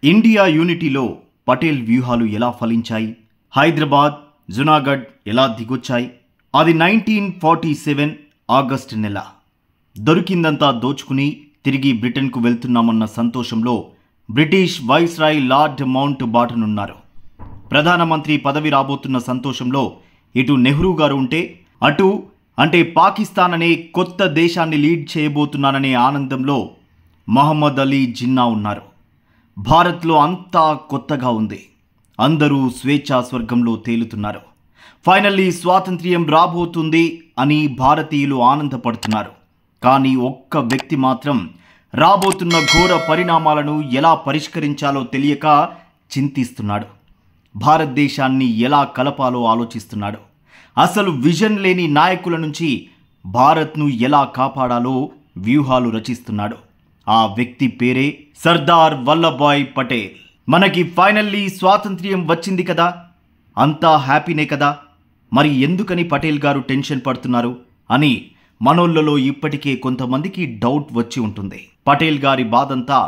India యూనిటీలో Patel వ్యూహాలు ఎలా ఫలించాయి? హైదరాబాద్, జునాగఢ్ ఎలా దిగొచ్చాయి? అది 1947 ఆగస్టు నెల. దొరికిందంతా దోచుకుని తిరిగి బ్రిటన్కు వెళ్తున్నామన్న సంతోషంలో బ్రిటిష్ వైస్రాయ్ లార్డ్ మౌంట్ బాటన్ ఉన్నారు. ప్రధానమంత్రి పదవి రాబోతున్న సంతోషంలో ఇటు నెహ్రూ గారు ఉంటే, అటు అంటే పాకిస్తాన్ అనే కొత్త దేశాన్ని లీడ్ చేయబోతున్నాననే ఆనందంలో మహమ్మద్ అలీ జిన్నా ఉన్నారు. భారత్లో అంతా కొత్తగా ఉంది. అందరూ స్వేచ్ఛా స్వర్గంలో తేలుతున్నారు. ఫైనల్లీ స్వాతంత్ర్యం రాబోతుంది అని భారతీయులు ఆనందపడుతున్నారు. కానీ ఒక్క వ్యక్తి మాత్రం రాబోతున్న ఘోర పరిణామాలను ఎలా పరిష్కరించాలో తెలియక చింతిస్తున్నాడు. భారతదేశాన్ని ఎలా కలపాలో ఆలోచిస్తున్నాడు. అసలు విజన్ లేని నాయకుల నుంచి భారత్ను ఎలా కాపాడాలో వ్యూహాలు రచిస్తున్నాడు. ఆ వ్యక్తి పేరే సర్దార్ వల్లభాయ్ పటేల్. మనకి ఫైనల్లీ స్వాతంత్ర్యం వచ్చింది కదా, అంతా హ్యాపీనే కదా, మరి ఎందుకని పటేల్ గారు టెన్షన్ పడుతున్నారు అని మనోళ్లలో ఇప్పటికే కొంతమందికి డౌట్ వచ్చి ఉంటుంది. పటేల్ గారి బాధంతా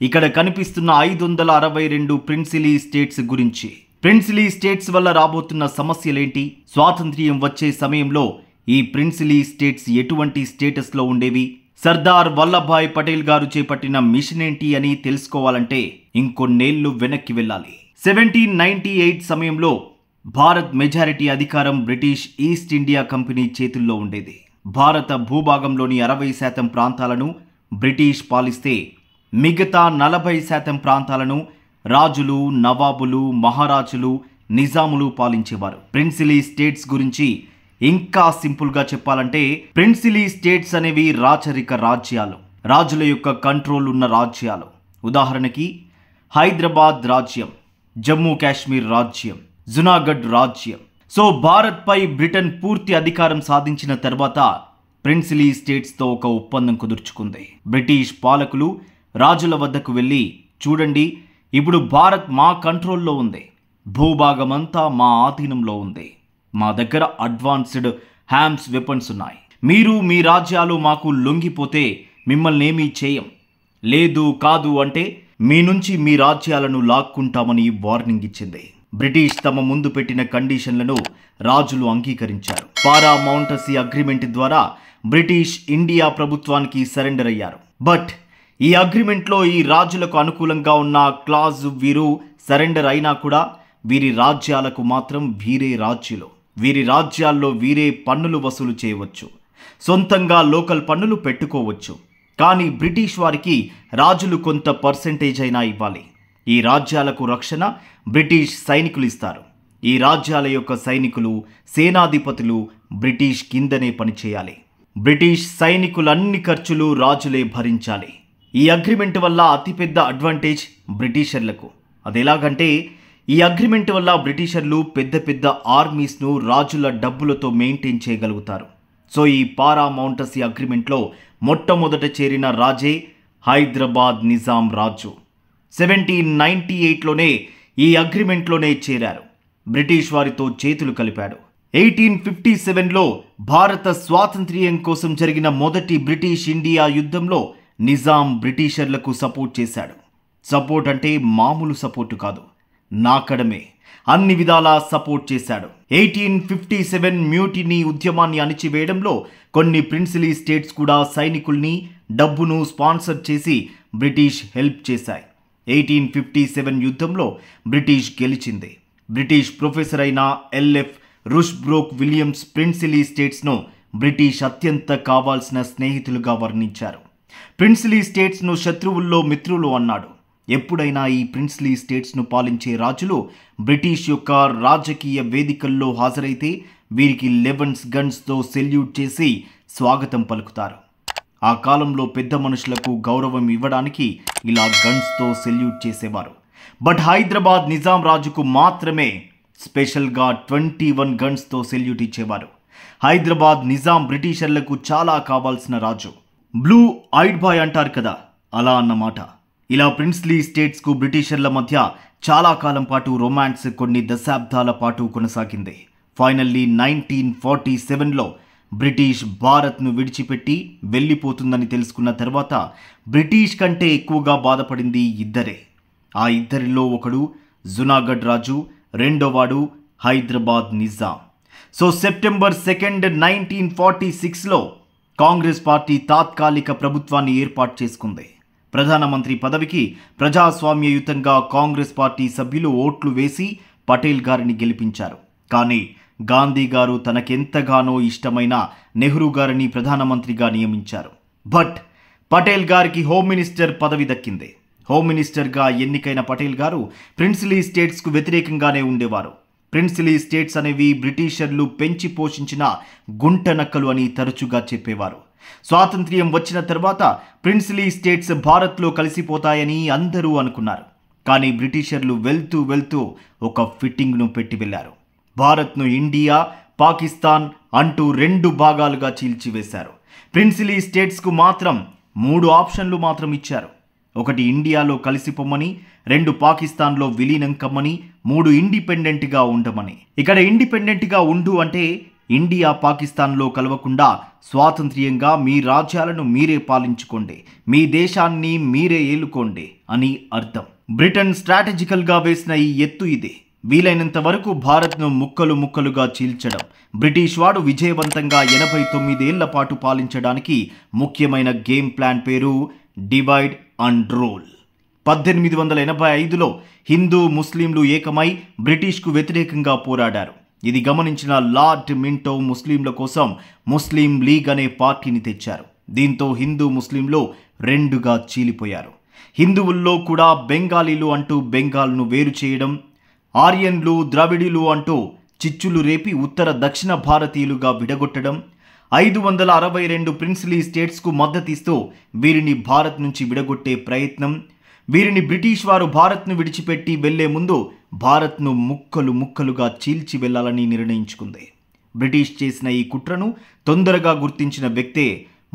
ఇక్కడ కనిపిస్తున్న 562 ప్రిన్సిలీ స్టేట్స్ గురించి. ప్రిన్సిలీ స్టేట్స్ వల్ల రాబోతున్న సమస్యలేంటి? స్వాతంత్ర్యం వచ్చే సమయంలో ఈ ప్రిన్సిలీ స్టేట్స్ ఎటువంటి స్టేటస్లో ఉండేవి? సర్దార్ వల్లభాయ్ పటేల్ గారు చేపట్టిన మిషన్ ఏంటి అని తెలుసుకోవాలంటే ఇంకొన్నేళ్లు వెనక్కి వెళ్ళాలి. 1798 సమయంలో భారత్ మెజారిటీ అధికారం బ్రిటిష్ ఈస్ట్ ఇండియా కంపెనీ చేతుల్లో ఉండేది. భారత భూభాగంలోని 60% ప్రాంతాలను బ్రిటిష్ పాలిస్తే మిగతా 40% ప్రాంతాలను రాజులు, నవాబులు, మహారాజులు, నిజాములు పాలించేవారు. ప్రిన్సిలీ స్టేట్స్ గురించి ఇంకా సింపుల్గా చెప్పాలంటే ప్రిన్సిలీ స్టేట్స్ అనేవి రాచరిక రాజ్యాలు, రాజుల యొక్క కంట్రోల్ ఉన్న రాజ్యాలు. ఉదాహరణకి హైదరాబాద్ రాజ్యం, జమ్మూ కాశ్మీర్ రాజ్యం, జునాగఢ్ రాజ్యం. సో భారత్పై బ్రిటన్ పూర్తి అధికారం సాధించిన తర్వాత ప్రిన్సిలీ స్టేట్స్తో ఒక ఒప్పందం కుదుర్చుకుంది. బ్రిటిష్ పాలకులు రాజుల వద్దకు వెళ్ళి, చూడండి, ఇప్పుడు భారత్ మా కంట్రోల్లో ఉంది, భూభాగమంతా మా ఆధీనంలో ఉంది, మా దగ్గర అడ్వాన్స్డ్ హ్యామ్స్ వెపన్స్ ఉన్నాయి, మీరు మీ రాజ్యాలు మాకు లొంగిపోతే మిమ్మల్ని ఏమీ చేయం, లేదు కాదు అంటే మీ నుంచి మీ రాజ్యాలను లాక్కుంటామని వార్నింగ్ ఇచ్చింది. బ్రిటిష్ తమ ముందు పెట్టిన కండిషన్లను రాజులు అంగీకరించారు. పారామౌంటసీ అగ్రిమెంట్ ద్వారా బ్రిటిష్ ఇండియా ప్రభుత్వానికి సరెండర్ అయ్యారు. బట్ ఈ అగ్రిమెంట్లో ఈ రాజులకు అనుకూలంగా ఉన్న క్లాజ్ వీరు సరెండర్ అయినా కూడా వీరి రాజ్యాలకు మాత్రం వీరే రాజ్యులు. వీరి రాజ్యాల్లో వీరే పన్నులు వసూలు చేయవచ్చు, సొంతంగా లోకల్ పన్నులు పెట్టుకోవచ్చు. కానీ బ్రిటిష్ వారికి రాజులు కొంత పర్సెంటేజ్ అయినా ఇవ్వాలి. ఈ రాజ్యాలకు రక్షణ బ్రిటిష్ సైనికులు ఇస్తారు. ఈ రాజ్యాల యొక్క సైనికులు, సేనాధిపతులు బ్రిటిష్ కిందనే పనిచేయాలి. బ్రిటిష్ సైనికులన్ని ఖర్చులు రాజులే భరించాలి. ఈ అగ్రిమెంట్ వల్ల అతిపెద్ద అడ్వాంటేజ్ బ్రిటిషర్లకు. అదెలాగంటే ఈ అగ్రిమెంట్ వల్ల బ్రిటిషర్లు పెద్ద పెద్ద ఆర్మీస్ను రాజుల డబ్బులతో మెయింటైన్ చేయగలుగుతారు. సో ఈ పారామౌంటసీ అగ్రిమెంట్లో మొట్టమొదట చేరిన రాజే హైదరాబాద్ నిజాం రాజు. 1798లోనే ఈ అగ్రిమెంట్లోనే చేరారు. బ్రిటిష్ వారితో చేతులు కలిపాడు. 1857లో భారత స్వాతంత్ర్యం కోసం జరిగిన మొదటి బ్రిటిష్ ఇండియా యుద్ధంలో నిజాం బ్రిటిషర్లకు సపోర్ట్ చేశాడు. సపోర్ట్ అంటే మామూలు సపోర్టు కాదు, నాకడమే, అన్ని విధాలా సపోర్ట్ చేశాడు. 1857 మ్యూటినీ ఉద్యమాన్ని అణిచివేయడంలో కొన్ని ప్రిన్సిలీ స్టేట్స్ కూడా సైనికుల్ని, డబ్బును స్పాన్సర్ చేసి బ్రిటిష్ హెల్ప్ చేశాయి. 1857 యుద్ధంలో బ్రిటిష్ గెలిచింది. బ్రిటిష్ ప్రొఫెసర్ అయిన ఎల్ఎఫ్ రుష్బ్రోక్ విలియమ్స్ ప్రిన్సిలీ స్టేట్స్ను బ్రిటిష్ అత్యంత కావాల్సిన స్నేహితులుగా వర్ణించారు. ప్రిన్సిలీ స్టేట్స్ను శత్రువుల్లో మిత్రులు అన్నాడు. ఎప్పుడైనా ఈ ప్రిన్సిలీ స్టేట్స్ను పాలించే రాజులు బ్రిటిష్ యొక్క రాజకీయ వేదికల్లో హాజరైతే వీరికి 11 గన్స్తో సెల్యూట్ చేసి స్వాగతం పలుకుతారు. ఆ కాలంలో పెద్ద మనుషులకు గౌరవం ఇవ్వడానికి ఇలా గన్స్తో సెల్యూట్ చేసేవారు. బట్ హైదరాబాద్ నిజాం రాజుకు మాత్రమే స్పెషల్గా 21 గన్స్తో సెల్యూట్ ఇచ్చేవారు. హైదరాబాద్ నిజాం బ్రిటిషర్లకు చాలా కావాల్సిన రాజు. బ్లూ ఐడ్ బాయ్ అంటారు కదా, అలా అన్నమాట. ఇలా ప్రిన్సిలీ స్టేట్స్కు బ్రిటిషర్ల మధ్య చాలా కాలం పాటు రొమాన్స్ కొన్ని దశాబ్దాల పాటు కొనసాగింది. ఫైనల్లీ 1947లో బ్రిటిష్ భారత్ను విడిచిపెట్టి వెళ్ళిపోతుందని తెలుసుకున్న తర్వాత బ్రిటిష్ కంటే ఎక్కువగా బాధపడింది ఇద్దరే, ఆ ఇద్దరిలో ఒకడు జునాగఢ్ రాజు, రెండోవాడు హైదరాబాద్ నిజాం. సో సెప్టెంబర్ 2, 1946లో కాంగ్రెస్ పార్టీ తాత్కాలిక ప్రభుత్వాన్ని ఏర్పాటు చేసుకుంది. ప్రధానమంత్రి పదవికి ప్రజాస్వామ్యయుతంగా కాంగ్రెస్ పార్టీ సభ్యులు ఓట్లు వేసి పటేల్ గారిని గెలిపించారు. కానీ గాంధీ గారు తనకెంతగానో ఇష్టమైన నెహ్రూ గారిని ప్రధానమంత్రిగా నియమించారు. బట్ పటేల్ గారికి హోమ్ మినిస్టర్ పదవి దక్కింది. హోమ్ మినిస్టర్గా ఎన్నికైన పటేల్ గారు ప్రిన్స్లీ స్టేట్స్కు వ్యతిరేకంగానే ఉండేవారు. ప్రిన్స్లీ స్టేట్స్ అనేవి బ్రిటిషర్లు పెంచి పోషించిన గుంట నక్కలు అని తరచుగా చెప్పేవారు. స్వాతంత్ర్యం వచ్చిన తర్వాత ప్రిన్స్లీ స్టేట్స్ భారత్లో కలిసిపోతాయని అందరూ అనుకున్నారు. కానీ బ్రిటిషర్లు వెళ్తూ వెళ్తూ ఒక ఫిట్టింగ్ను పెట్టి వెళ్ళారు. భారత్ను ఇండియా, పాకిస్తాన్ అంటూ 2 భాగాలుగా చీల్చివేశారు. ప్రిన్స్లీ స్టేట్స్కు మాత్రం 3 ఆప్షన్లు మాత్రం ఇచ్చారు. 1 ఇండియాలో కలిసిపోమని, 2 పాకిస్తాన్లో విలీనం కమ్మని, 3 ఇండిపెండెంట్గా ఉండమని. ఇక్కడ ఇండిపెండెంట్గా ఉండు అంటే ఇండియా పాకిస్తాన్లో కలవకుండా స్వాతంత్ర్యంగా మీ రాజ్యాలను మీరే పాలించుకోండి, మీ దేశాన్ని మీరే ఏలుకోండి అని అర్థం. బ్రిటన్ స్ట్రాటజికల్గా వేసిన ఈ ఎత్తు ఇది. వీలైనంత వరకు భారత్ను ముక్కలు ముక్కలుగా చీల్చడం. బ్రిటిష్ వాడు విజయవంతంగా 89 ఏళ్ల పాటు పాలించడానికి ముఖ్యమైన గేమ్ ప్లాన్ పేరు డివైడ్ అండ్ రూల్. 1885లో హిందూ ముస్లింలు ఏకమై బ్రిటిష్కు వ్యతిరేకంగా పోరాడారు. ఇది గమనించిన లార్డ్ మింటో ముస్లింల కోసం ముస్లిం లీగ్ అనే పార్టీని తెచ్చారు. దీంతో హిందూ ముస్లింలు 2గా చీలిపోయారు. హిందువుల్లో కూడా బెంగాలీలు అంటూ బెంగాల్ను వేరు చేయడం, ఆర్యన్లు, ద్రవిడీలు అంటూ చిచ్చులు రేపి ఉత్తర దక్షిణ భారతీయులుగా విడగొట్టడం, 562 ప్రిన్స్లీ స్టేట్స్కు మద్దతిస్తూ వీరిని భారత్ నుంచి విడగొట్టే ప్రయత్నం, వీరిని బ్రిటిష్ వారు భారత్ను విడిచిపెట్టి వెళ్లే ముందు భారత్ను ముక్కలు ముక్కలుగా చీల్చి వెళ్లాలని నిర్ణయించుకుంది. బ్రిటిష్ చేసిన ఈ కుట్రను తొందరగా గుర్తించిన వ్యక్తే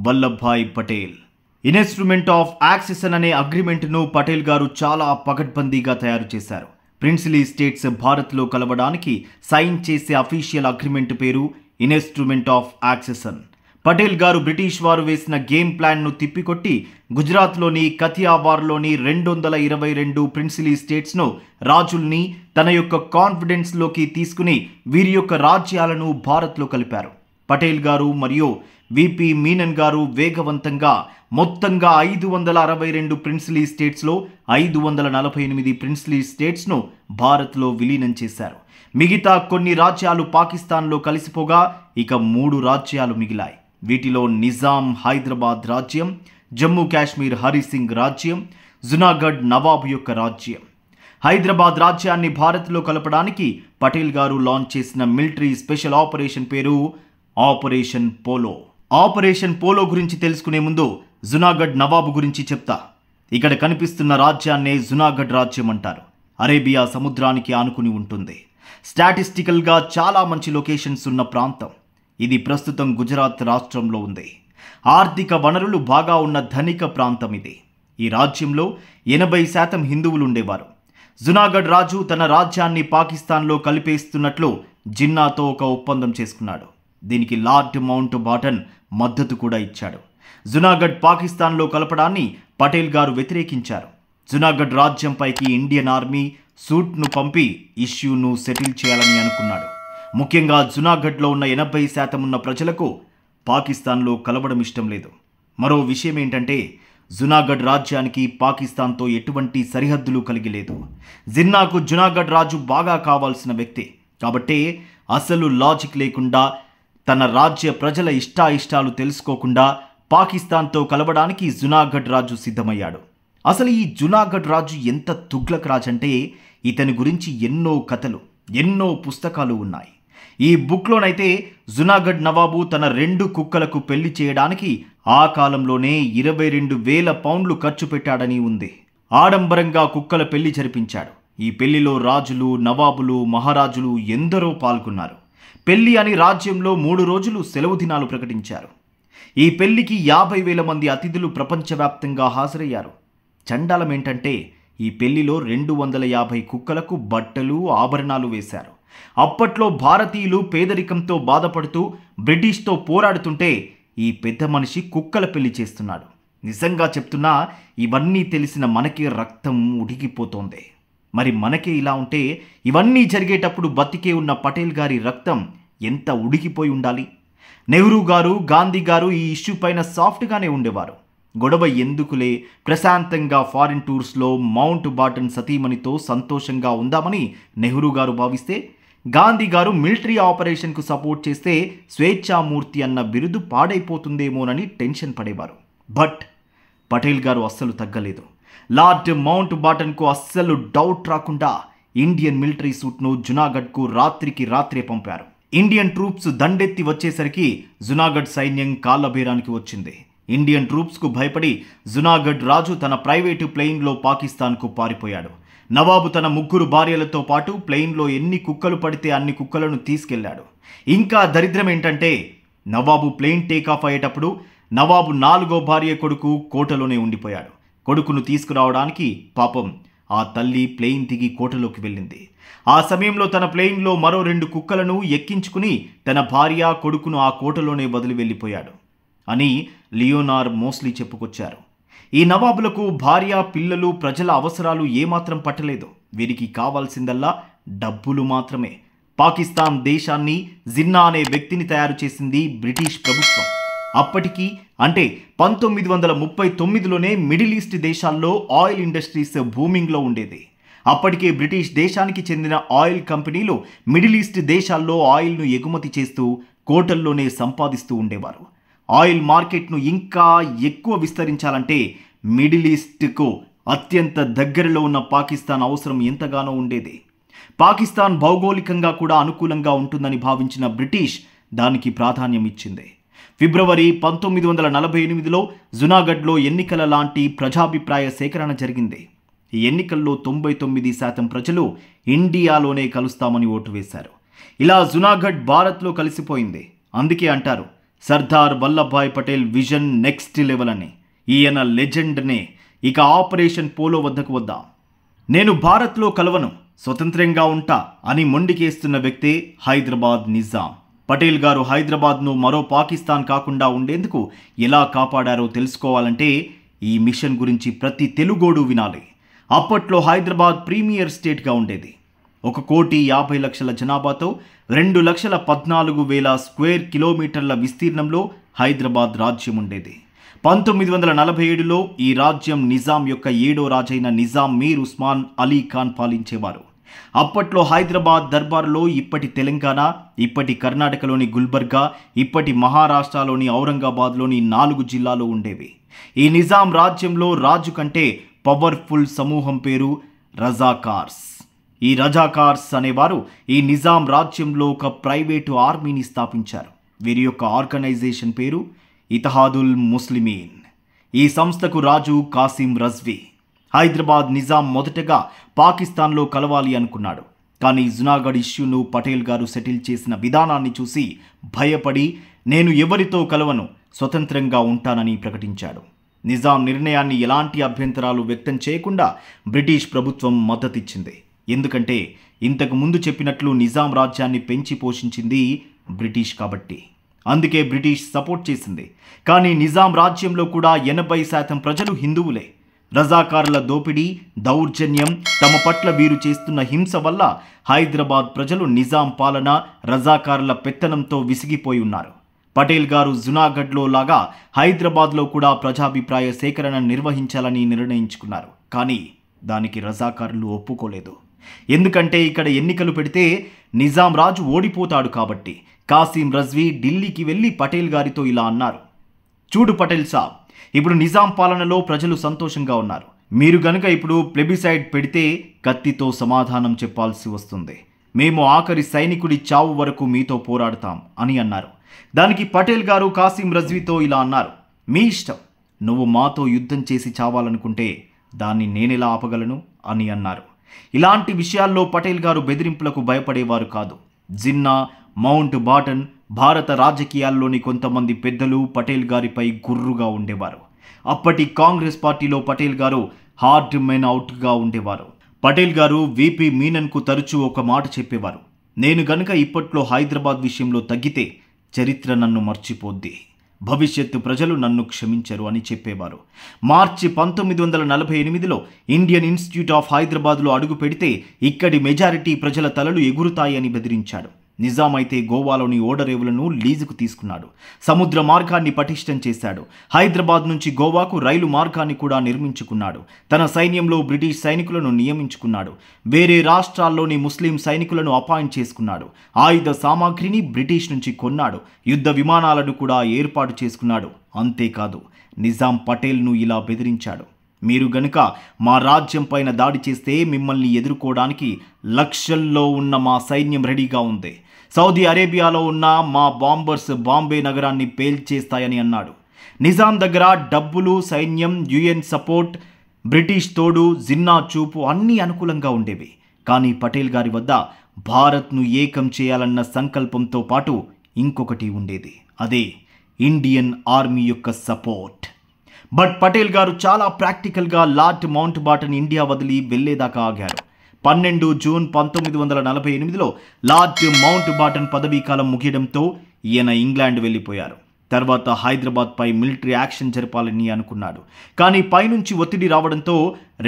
Vallabhbhai Patel. Instrument of accession అనే అగ్రిమెంట్ను పటేల్ గారు చాలా పకడ్బందీగా తయారు చేశారు. ప్రిన్స్లీ స్టేట్స్ భారత్లో కలవడానికి సైన్ చేసే అఫీషియల్ అగ్రిమెంట్ పేరు ఇన్స్ట్రుమెంట్ ఆఫ్ యాక్సెషన్. పటేల్ గారు బ్రిటిష్ వారు వేసిన గేమ్ ప్లాన్ను తిప్పికొట్టి గుజరాత్లోని కథియావార్లోని 222 ప్రిన్స్లీ స్టేట్స్ను, రాజుల్ని తన యొక్క కాన్ఫిడెన్స్లోకి తీసుకుని వీరి యొక్క రాజ్యాలను భారత్లో కలిపారు. పటేల్ గారు మరియు విపి మీనన్ గారు వేగవంతంగా మొత్తంగా 562 ప్రిన్స్లీ స్టేట్స్లో 548 ప్రిన్స్లీ స్టేట్స్ను భారత్లో విలీనం చేశారు. మిగతా కొన్ని రాజ్యాలు పాకిస్తాన్లో కలిసిపోగా ఇక 3 రాజ్యాలు మిగిలాయి. వీటిలో నిజాం హైదరాబాద్ రాజ్యం, జమ్మూ కాశ్మీర్ హరిసింగ్ రాజ్యం, జునాగఢ్ నవాబు యొక్క రాజ్యం. హైదరాబాద్ రాజ్యాన్ని భారత్లో కలపడానికి పటేల్ గారు లాంచ్ చేసిన మిలిటరీ స్పెషల్ ఆపరేషన్ పేరు ఆపరేషన్ పోలో. ఆపరేషన్ పోలో గురించి తెలుసుకునే ముందు జునాగఢ్ నవాబు గురించి చెప్తా. ఇక్కడ కనిపిస్తున్న రాజ్యాన్నే జునాగఢ్ రాజ్యం అంటారు. అరేబియా సముద్రానికి ఆనుకుని ఉంటుంది. స్టాటిస్టికల్గా చాలా మంచి లొకేషన్స్ ఉన్న ప్రాంతం. ఇది ప్రస్తుతం గుజరాత్ రాష్ట్రంలో ఉంది. ఆర్థిక వనరులు బాగా ఉన్న ధనిక ప్రాంతం ఇది. ఈ రాజ్యంలో 80% హిందువులు ఉండేవారు. జునాగఢ్ రాజు తన రాజ్యాన్ని పాకిస్తాన్లో కలిపేస్తున్నట్లు జిన్నాతో ఒక ఒప్పందం చేసుకున్నాడు. దీనికి లార్డ్ మౌంట్ బాటన్ మద్దతు కూడా ఇచ్చాడు. జునాగఢ్ పాకిస్తాన్లో కలపడాన్ని పటేల్ గారు వ్యతిరేకించారు. జునాగఢ్ రాజ్యంపైకి ఇండియన్ ఆర్మీ సూట్ను పంపి ఇష్యూను సెటిల్ చేయాలని అనుకున్నాడు. ముఖ్యంగా జునాగఢ్లో ఉన్న 80% ఉన్న ప్రజలకు పాకిస్తాన్లో కలవడం ఇష్టం లేదు. మరో విషయం ఏంటంటే జునాగఢ్ రాజ్యానికి పాకిస్తాన్తో ఎటువంటి సరిహద్దులు కలిగి లేదు. జిన్నాకు జునాగఢ్ రాజు బాగా కావాల్సిన వ్యక్తి కాబట్టే అసలు లాజిక్ లేకుండా, తన రాజ్య ప్రజల ఇష్టాయిష్టాలు తెలుసుకోకుండా పాకిస్తాన్తో కలవడానికి జునాగఢ్ రాజు సిద్ధమయ్యాడు. అసలు ఈ జునాగఢ్ రాజు ఎంత తుగ్లక్ రాజు అంటే ఇతని గురించి ఎన్నో కథలు, ఎన్నో పుస్తకాలు ఉన్నాయి. ఈ బుక్లోనైతే జునాగఢ్ నవాబు తన 2 కుక్కలకు పెళ్లి చేయడానికి ఆ కాలంలోనే 22,000 పౌండ్లు ఖర్చు పెట్టాడని ఉంది. ఆడంబరంగా కుక్కల పెళ్లి జరిపించాడు. ఈ పెళ్లిలో రాజులు, నవాబులు, మహారాజులు ఎందరో పాల్గొన్నారు. పెళ్లి అని రాజ్యంలో 3 రోజులు సెలవు దినాలు ప్రకటించారు. ఈ పెళ్లికి 50,000 మంది అతిథులు ప్రపంచవ్యాప్తంగా హాజరయ్యారు. చండాలం ఏంటంటే ఈ పెళ్లిలో 250 కుక్కలకు బట్టలు, ఆభరణాలు వేశారు. అప్పట్లో భారతీయులు పేదరికంతో బాధపడుతూ బ్రిటిష్తో పోరాడుతుంటే ఈ పెద్ద మనిషి కుక్కల పెళ్లి చేస్తున్నాడు. నిజంగా చెప్తున్నా, ఇవన్నీ తెలిసిన మనకే రక్తం ఉడికిపోతోంది. మరి మనకే ఇలా ఉంటే ఇవన్నీ జరిగేటప్పుడు బతికే ఉన్న పటేల్ గారి రక్తం ఎంత ఉడికిపోయి ఉండాలి? నెహ్రూ గారు, గాంధీ గారు ఈ ఇష్యూ పైన సాఫ్ట్గానే ఉండేవారు. గొడవ ఎందుకులే, ప్రశాంతంగా ఫారిన్ టూర్స్లో మౌంట్ బాటన్ సతీమణితో సంతోషంగా ఉందామని నెహ్రూ గారు భావిస్తే, గాంధీ గారు మిలిటరీ ఆపరేషన్కు సపోర్ట్ చేస్తే స్వేచ్ఛామూర్తి అన్న బిరుదు పాడైపోతుందేమోనని టెన్షన్ పడేవారు. బట్ పటేల్ గారు అస్సలు తగ్గలేదు. లార్డ్ మౌంట్ బాటన్కు అస్సలు డౌట్ రాకుండా ఇండియన్ మిలిటరీ సూట్ను జునాగఢ్కు రాత్రికి రాత్రే పంపారు. ఇండియన్ ట్రూప్స్ దండెత్తి వచ్చేసరికి జునాగఢ్ సైన్యం కాళ్ళబేరానికి వచ్చింది. ఇండియన్ ట్రూప్స్కు భయపడి జునాగఢ్ రాజు తన ప్రైవేటు ప్లెయిన్లో పాకిస్తాన్కు పారిపోయాడు. నవాబు తన 3 భార్యలతో పాటు ప్లెయిన్లో ఎన్ని కుక్కలు పడితే అన్ని కుక్కలను తీసుకెళ్లాడు. ఇంకా దరిద్రం ఏంటంటే, నవాబు ప్లెయిన్ టేకాఫ్ అయ్యేటప్పుడు నవాబు 4వ భార్య కొడుకు కోటలోనే ఉండిపోయాడు. కొడుకును తీసుకురావడానికి పాపం ఆ తల్లి ప్లెయిన్ దిగి కోటలోకి వెళ్ళింది. ఆ సమయంలో తన ప్లెయిన్లో మరో 2 కుక్కలను ఎక్కించుకుని తన భార్య కొడుకును ఆ కోటలోనే వదిలి వెళ్ళిపోయాడు అని లియోనార్ మోస్లీ చెప్పుకొచ్చారు. ఈ నవాబులకు భార్య, పిల్లలు, ప్రజల అవసరాలు ఏమాత్రం పట్టలేదు. వీరికి కావాల్సిందల్లా డబ్బులు మాత్రమే. పాకిస్తాన్ దేశాన్ని జిన్నా అనే వ్యక్తిని తయారు చేసింది బ్రిటిష్ ప్రభుత్వం. అప్పటికి అంటే 1939లోనే మిడిల్ ఈస్ట్ దేశాల్లో ఆయిల్ ఇండస్ట్రీస్ బూమింగ్లో ఉండేది. అప్పటికే బ్రిటిష్ దేశానికి చెందిన ఆయిల్ కంపెనీలు మిడిల్ ఈస్ట్ దేశాల్లో ఆయిల్ను ఎగుమతి చేస్తూ కోటల్లోనే సంపాదిస్తూ ఉండేవారు. ఆయిల్ మార్కెట్ను ఇంకా ఎక్కువ విస్తరించాలంటే మిడిల్ ఈస్ట్కు అత్యంత దగ్గరలో ఉన్న పాకిస్తాన్ అవసరం ఎంతగానో ఉండేది. పాకిస్తాన్ భౌగోళికంగా కూడా అనుకూలంగా ఉంటుందని భావించిన బ్రిటిష్ దానికి ప్రాధాన్యం ఇచ్చింది. ఫిబ్రవరి 1948లో జునాగఢ్లో ఎన్నికల లాంటి ప్రజాభిప్రాయ సేకరణ జరిగింది. ఈ ఎన్నికల్లో 99% ప్రజలు ఇండియాలోనే కలుస్తామని ఓటు వేశారు. ఇలా జునాగఢ్ భారత్లో కలిసిపోయింది. అందుకే అంటారు Sardar Vallabhbhai Patel vision next level అని. ఈయన లెజెండ్నే. ఇక ఆపరేషన్ పోలో వద్దకు వద్దాం. నేను భారత్లో కలవను, స్వతంత్రంగా ఉంటా అని మొండికేస్తున్న వ్యక్తే హైదరాబాద్ నిజాం. పటేల్ గారు హైదరాబాద్ను మరో పాకిస్తాన్ కాకుండా ఉండేందుకు ఎలా కాపాడారో తెలుసుకోవాలంటే ఈ మిషన్ గురించి ప్రతి తెలుగోడు వినాలి. అప్పట్లో హైదరాబాద్ ప్రీమియర్ స్టేట్గా ఉండేది. 1,50,00,000 జనాభాతో 2,14,000 స్క్వేర్ కిలోమీటర్ల విస్తీర్ణంలో హైదరాబాద్ రాజ్యం ఉండేది. 1947లో ఈ రాజ్యం నిజాం యొక్క 7వ రాజైన నిజాం మీర్ ఉస్మాన్ అలీ ఖాన్ పాలించేవారు. అప్పట్లో హైదరాబాద్ దర్బార్లో ఇప్పటి తెలంగాణ, ఇప్పటి కర్ణాటకలోని గుల్బర్గా, ఇప్పటి మహారాష్ట్రలోని ఔరంగాబాద్లోని 4 జిల్లాలు ఉండేవి. ఈ నిజాం రాజ్యంలో రాజు కంటే పవర్ఫుల్ సమూహం పేరు రజాకార్స్. ఈ రజాకార్స్ అనేవారు ఈ నిజాం రాజ్యంలో ఒక ప్రైవేటు ఆర్మీని స్థాపించారు. వీరి యొక్క ఆర్గనైజేషన్ పేరు ఇతహాదుల్ ముస్లిమీన్. ఈ సంస్థకు రాజు కాసిం రజ్వీ. హైదరాబాద్ నిజాం మొదటగా పాకిస్తాన్లో కలవాలి అనుకున్నాడు. కానీ జునాగఢ్ ఇష్యూను పటేల్ గారు సెటిల్ చేసిన విధానాన్ని చూసి భయపడి నేను ఎవరితో కలవను, స్వతంత్రంగా ఉంటానని ప్రకటించాడు. నిజాం నిర్ణయాన్ని ఎలాంటి అభ్యంతరాలు వ్యక్తం చేయకుండా బ్రిటిష్ ప్రభుత్వం మద్దతిచ్చింది. ఎందుకంటే ఇంతకు ముందు చెప్పినట్లు నిజాం రాజ్యాన్ని పెంచి పోషించింది బ్రిటిష్ కాబట్టి. అందుకే బ్రిటిష్ సపోర్ట్ చేసింది. కానీ నిజాం రాజ్యంలో కూడా 80% ప్రజలు హిందువులే. రజాకారుల దోపిడీ, దౌర్జన్యం, తమ పట్ల వీరు చేస్తున్న హింస వల్ల హైదరాబాద్ ప్రజలు నిజాం పాలన, రజాకారుల పెత్తనంతో విసిగిపోయి ఉన్నారు. పటేల్ గారు జునాగఢ్లో లాగా హైదరాబాద్లో కూడా ప్రజాభిప్రాయ సేకరణ నిర్వహించాలని నిర్ణయించుకున్నారు. కానీ దానికి రజాకారులు ఒప్పుకోలేదు. ఎందుకంటే ఇక్కడ ఎన్నికలు పెడితే నిజాం రాజు ఓడిపోతాడు కాబట్టి. కాసిం రజ్వీ ఢిల్లీకి వెళ్ళి పటేల్ గారితో ఇలా అన్నారు, చూడు పటేల్ సాబ్, ఇప్పుడు నిజాం పాలనలో ప్రజలు సంతోషంగా ఉన్నారు. మీరు గనుక ఇప్పుడు ప్లెబిసైడ్ పెడితే కత్తితో సమాధానం చెప్పాల్సి వస్తుంది. మేము ఆఖరి సైనికుడి చావు వరకు మీతో పోరాడతాం అని అన్నారు. దానికి పటేల్ గారు కాసిం రజ్వీతో ఇలా అన్నారు, మీ ఇష్టం, నువ్వు మాతో యుద్ధం చేసి చావాలనుకుంటే దాన్ని నేనెలా ఆపగలను అని అన్నారు. ఇలాంటి విషయాల్లో పటేల్ గారు బెదిరింపులకు భయపడేవారు కాదు. జిన్నా, మౌంట్ బాటన్, భారత రాజకీయాల్లోని కొంతమంది పెద్దలు పటేల్ గారిపై గుర్రుగా ఉండేవారు. అప్పటి కాంగ్రెస్ పార్టీలో పటేల్ గారు హార్డ్ మెన్ అవుట్గా ఉండేవారు. పటేల్ గారు విపి మీనన్కు తరచూ ఒక మాట చెప్పేవారు, నేను గనుక ఇప్పట్లో హైదరాబాద్ విషయంలో తగ్గితే చరిత్ర నన్ను మర్చిపోద్ది. భవిష్యత్తు ప్రజలు నన్ను క్షమించరు అని చెప్పేవారు. మార్చి 1948లో ఇండియన్ ఇన్స్టిట్యూట్ ఆఫ్ హైదరాబాద్లో అడుగు పెడితే ఇక్కడి మెజారిటీ ప్రజల తలలు ఎగురుతాయని బెదిరించాడు. నిజాం అయితే గోవాలోని ఓడరేవులను లీజుకు తీసుకున్నాడు. సముద్ర మార్గాన్ని పటిష్టం చేశాడు. హైదరాబాద్ నుంచి గోవాకు రైలు మార్గాన్ని కూడా నిర్మించుకున్నాడు. తన సైన్యంలో బ్రిటిష్ సైనికులను నియమించుకున్నాడు. వేరే రాష్ట్రాల్లోని ముస్లిం సైనికులను అపాయింట్ చేసుకున్నాడు. ఆయుధ సామాగ్రిని బ్రిటిష్ నుంచి కొన్నాడు. యుద్ధ విమానాలను కూడా ఏర్పాటు చేసుకున్నాడు. అంతేకాదు, నిజాం పటేల్ను ఇలా బెదిరించాడు. మీరు గనుక మా రాజ్యం పైన దాడి చేస్తే మిమ్మల్ని ఎదుర్కోవడానికి లక్షల్లో ఉన్న మా సైన్యం రెడీగా ఉంది. సౌదీ అరేబియాలో ఉన్న మా బాంబర్స్ బాంబే నగరాన్ని పేల్చేస్తాయని అన్నాడు. నిజాం దగ్గర డబ్బులు, సైన్యం, యుఎన్ సపోర్ట్, బ్రిటిష్ తోడు, జిన్నా చూపు అన్నీ అనుకూలంగా ఉండేవి. కానీ పటేల్ గారి వద్ద భారత్ను ఏకం చేయాలన్న సంకల్పంతో పాటు ఇంకొకటి ఉండేది. అదే ఇండియన్ ఆర్మీ యొక్క సపోర్ట్. బట్ పటేల్ గారు చాలా ప్రాక్టికల్గా లార్డ్ మౌంట్ బాటన్ ఇండియా వదిలి వెళ్లేదాకా ఆగారు. 12 జూన్ 1948లో లార్డ్ మౌంట్ బాటన్ పదవీ కాలం ముగియడంతో ఈయన ఇంగ్లాండ్ వెళ్ళిపోయారు. తర్వాత హైదరాబాద్పై మిలిటరీ యాక్షన్ జరపాలని అనుకున్నాడు. కానీ పైనుంచి ఒత్తిడి రావడంతో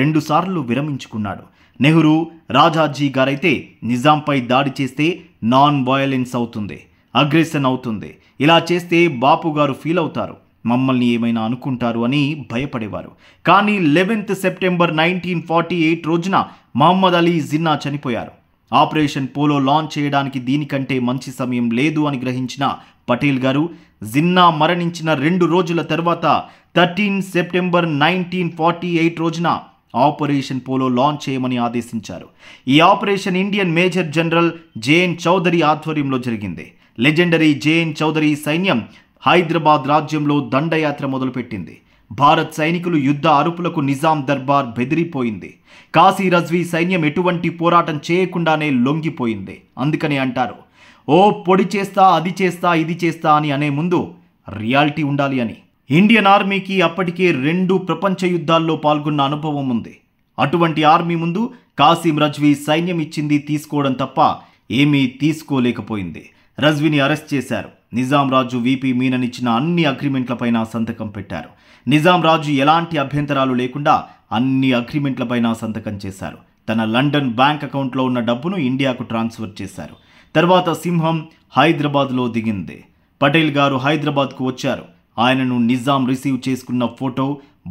2 సార్లు విరమించుకున్నాడు. నెహ్రూ, రాజాజీ గారైతే నిజాంపై దాడి చేస్తే నాన్ వయలెన్స్ అవుతుంది, అగ్రెషన్ అవుతుంది, ఇలా చేస్తే బాపు గారు ఫీల్ అవుతారు, మమ్మల్ని ఏమైనా అనుకుంటారు అని భయపడేవారు. కానీ 11 సెప్టెంబర్ 1948 రోజున మహమ్మద్ అలీ జిన్నా చనిపోయారు. ఆపరేషన్ పోలో లాంచ్ చేయడానికి దీనికంటే మంచి సమయం లేదు అని గ్రహించిన పటేల్ గారు జిన్నా మరణించిన 2 రోజుల తర్వాత 13 సెప్టెంబర్ 1948 రోజున ఆపరేషన్ పోలో లాంచ్ చేయమని ఆదేశించారు. ఈ ఆపరేషన్ Indian major general J N Chaudhuri ఆధ్వర్యంలో జరిగింది. లెజెండరీ జేఎన్ చౌదరి సైన్యం హైదరాబాద్ రాజ్యంలో దండయాత్ర మొదలుపెట్టింది. భారత్ సైనికులు యుద్ధ అరుపులకు నిజాం దర్బార్ బెదిరిపోయింది. కాశీ రజ్వీ సైన్యం ఎటువంటి పోరాటం చేయకుండానే లొంగిపోయింది. అందుకని అంటారు, ఓ పొడి చేస్తా, అది చేస్తా, ఇది చేస్తా అని అనే ముందు రియాలిటీ ఉండాలి అని. ఇండియన్ ఆర్మీకి అప్పటికే 2 ప్రపంచ యుద్ధాల్లో పాల్గొన్న అనుభవం ఉంది. అటువంటి ఆర్మీ ముందు కాసిం రజ్వీ సైన్యం ఇచ్చింది తీసుకోవడం తప్ప ఏమీ తీసుకోలేకపోయింది. రజ్వీని అరెస్ట్ చేశారు. నిజాం రాజు విపి మీనన్ ఇచ్చిన అన్ని అగ్రిమెంట్లపైన సంతకం పెట్టారు. నిజాం రాజు ఎలాంటి అభ్యంతరాలు లేకుండా అన్ని అగ్రిమెంట్లపైన సంతకం చేశారు. తన లండన్ బ్యాంక్ అకౌంట్లో ఉన్న డబ్బును ఇండియాకు ట్రాన్స్ఫర్ చేశారు. తర్వాత సింహం హైదరాబాద్లో దిగింది. పటేల్ గారు హైదరాబాద్కు వచ్చారు. ఆయనను నిజాం రిసీవ్ చేసుకున్న photo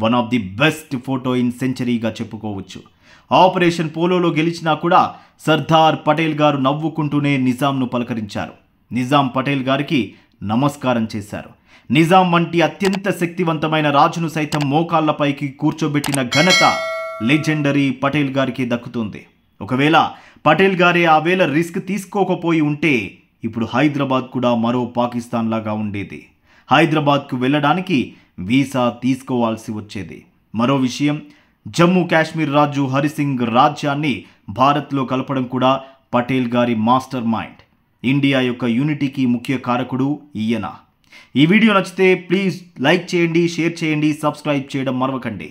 one of the best photo in సెంచరీగా చెప్పుకోవచ్చు. ఆపరేషన్ పోలోలో గెలిచినా కూడా సర్దార్ పటేల్ గారు నవ్వుకుంటూనే నిజాంను పలకరించారు. నిజాం పటేల్ గారికి నమస్కారం చేశారు. నిజాం వంటి అత్యంత శక్తివంతమైన రాజును సైతం మోకాళ్లపైకి కూర్చోబెట్టిన ఘనత లెజెండరీ పటేల్ గారికి దక్కుతుంది. ఒకవేళ పటేల్ గారే ఆ వేళ రిస్క్ తీసుకోకపోయి ఉంటే ఇప్పుడు హైదరాబాద్ కూడా మరో పాకిస్తాన్ లాగా ఉండేది. హైదరాబాద్కు వెళ్ళడానికి వీసా తీసుకోవాల్సి వచ్చేది. మరో విషయం, జమ్మూ కాశ్మీర్ రాజు హరిసింగ్ రాజ్యాన్ని భారత్లో కలపడం కూడా పటేల్ గారి మాస్టర్ మైండ్. ఇండియా యొక్క యూనిటీకి ముఖ్య కారకుడు ఈయన. ఈ వీడియో నచ్చితే ప్లీజ్ లైక్ చేయండి, షేర్ చేయండి, సబ్స్క్రైబ్ చేయడం మరవకండి.